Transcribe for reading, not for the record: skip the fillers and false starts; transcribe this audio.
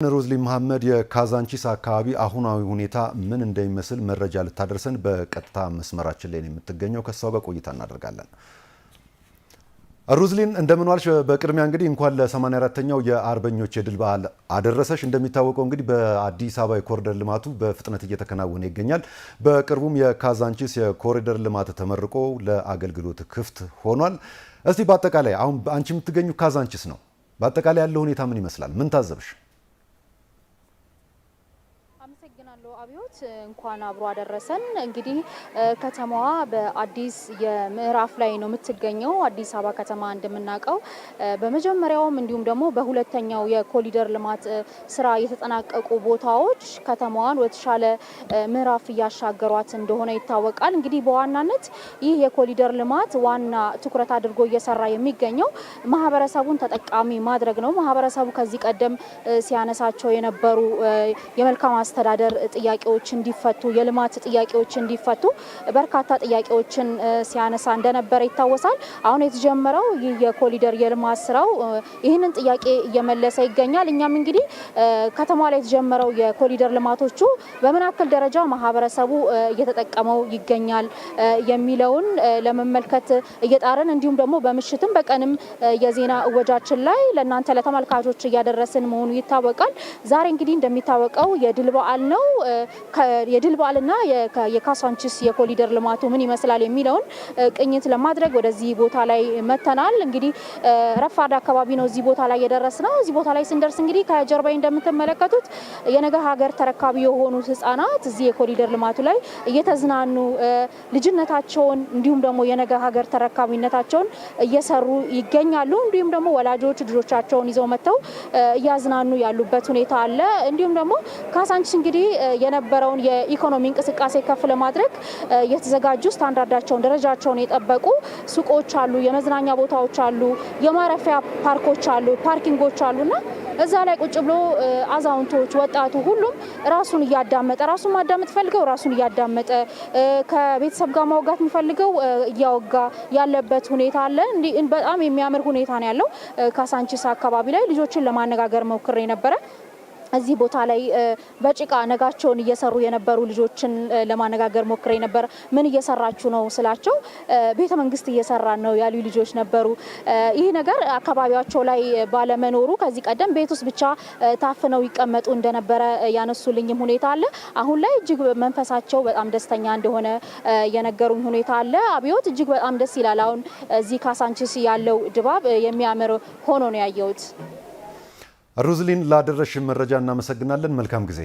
ሮዝሊ መሐመድ የካዛንቺስ አካባቢ አሁናዊ ሁኔታ ምን እንደሚመስል መረጃ ልታደርሰን በቀጥታ መስመራችን ላይ የምትገኘው ከሷው ጋር ቆይታ እናደርጋለን። ሮዝሊን እንደምን ዋልሽ? በቅድሚያ እንግዲህ እንኳን ለ84ኛው የአርበኞች የድል በዓል አደረሰሽ። እንደሚታወቀው እንግዲህ በአዲስ አበባ የኮሪደር ልማቱ በፍጥነት እየተከናወነ ይገኛል። በቅርቡም የካዛንቺስ የኮሪደር ልማት ተመርቆ ለአገልግሎት ክፍት ሆኗል። እስቲ በአጠቃላይ አሁን አንቺ የምትገኙ ካዛንቺስ ነው። በአጠቃላይ ያለው ሁኔታ ምን ይመስላል? ምን ታዘብሽ? አመሰግናለሁ አብዮት፣ እንኳን አብሮ አደረሰን። እንግዲህ ከተማዋ በአዲስ የምዕራፍ ላይ ነው የምትገኘው። አዲስ አበባ ከተማ እንደምናውቀው በመጀመሪያውም እንዲሁም ደግሞ በሁለተኛው የኮሪደር ልማት ስራ የተጠናቀቁ ቦታዎች ከተማዋን ወደተሻለ ምዕራፍ እያሻገሯት እንደሆነ ይታወቃል። እንግዲህ በዋናነት ይህ የኮሪደር ልማት ዋና ትኩረት አድርጎ እየሰራ የሚገኘው ማህበረሰቡን ተጠቃሚ ማድረግ ነው። ማህበረሰቡ ከዚህ ቀደም ሲያነሳቸው የነበሩ የመልካም አስተዳደር ጥያቄዎች እንዲፈቱ፣ የልማት ጥያቄዎች እንዲፈቱ በርካታ ጥያቄዎችን ሲያነሳ እንደነበረ ይታወሳል። አሁን የተጀመረው ይህ የኮሪደር የልማት ስራው ይህንን ጥያቄ እየመለሰ ይገኛል። እኛም እንግዲህ ከተማ ላይ የተጀመረው የኮሪደር ልማቶቹ በምን ያክል ደረጃ ማህበረሰቡ እየተጠቀመው ይገኛል የሚለውን ለመመልከት እየጣረን እንዲሁም ደግሞ በምሽትም በቀንም የዜና እወጃችን ላይ ለእናንተ ለተመልካቾች እያደረስን መሆኑ ይታወቃል። ዛሬ እንግዲህ እንደሚታወቀው የድል በዓል ነው። የድል በዓልና የካዛንቺስ የኮሪደር ልማቱ ምን ይመስላል የሚለውን ቅኝት ለማድረግ ወደዚህ ቦታ ላይ መተናል። እንግዲህ ረፋድ አካባቢ ነው እዚህ ቦታ ላይ የደረስነው። እዚህ ቦታ ላይ ስንደርስ እንግዲህ ከጀርባዬ እንደምትመለከቱት የነገ ሀገር ተረካቢ የሆኑ ህጻናት እዚህ የኮሪደር ልማቱ ላይ እየተዝናኑ ልጅነታቸውን እንዲሁም ደግሞ የነገ ሀገር ተረካቢነታቸውን እየሰሩ ይገኛሉ። እንዲሁም ደግሞ ወላጆች ልጆቻቸውን ይዘው መጥተው እያዝናኑ ያሉበት ሁኔታ አለ። እንዲሁም ደግሞ ካዛንቺስ እንግዲህ የነበረውን የኢኮኖሚ እንቅስቃሴ ከፍ ለማድረግ የተዘጋጁ ስታንዳርዳቸውን ደረጃቸውን የጠበቁ ሱቆች አሉ፣ የመዝናኛ ቦታዎች አሉ፣ የማረፊያ ፓርኮች አሉ፣ ፓርኪንጎች አሉና እዛ ላይ ቁጭ ብሎ አዛውንቶች፣ ወጣቱ ሁሉም ራሱን እያዳመጠ ራሱን ማዳመጥ ፈልገው ራሱን እያዳመጠ ከቤተሰብ ጋር ማውጋት የሚፈልገው እያወጋ ያለበት ሁኔታ አለ። በጣም የሚያምር ሁኔታ ነው ያለው። ካዛንቺስ አካባቢ ላይ ልጆችን ለማነጋገር ሞክሬ ነበረ። እዚህ ቦታ ላይ በጭቃ ነጋቸውን እየሰሩ የነበሩ ልጆችን ለማነጋገር ሞክሬ ነበር። ምን እየሰራችሁ ነው ስላቸው ቤተ መንግስት እየሰራን ነው ያሉ ልጆች ነበሩ። ይህ ነገር አካባቢያቸው ላይ ባለመኖሩ ከዚህ ቀደም ቤት ውስጥ ብቻ ታፍነው ይቀመጡ እንደነበረ ያነሱልኝም ሁኔታ አለ። አሁን ላይ እጅግ መንፈሳቸው በጣም ደስተኛ እንደሆነ የነገሩኝ ሁኔታ አለ። አብዮት እጅግ በጣም ደስ ይላል። አሁን እዚህ ካዛንቺስ ያለው ድባብ የሚያምር ሆኖ ነው ያየሁት። ሮዝሊን ላደረሽን መረጃ እናመሰግናለን። መልካም ጊዜ።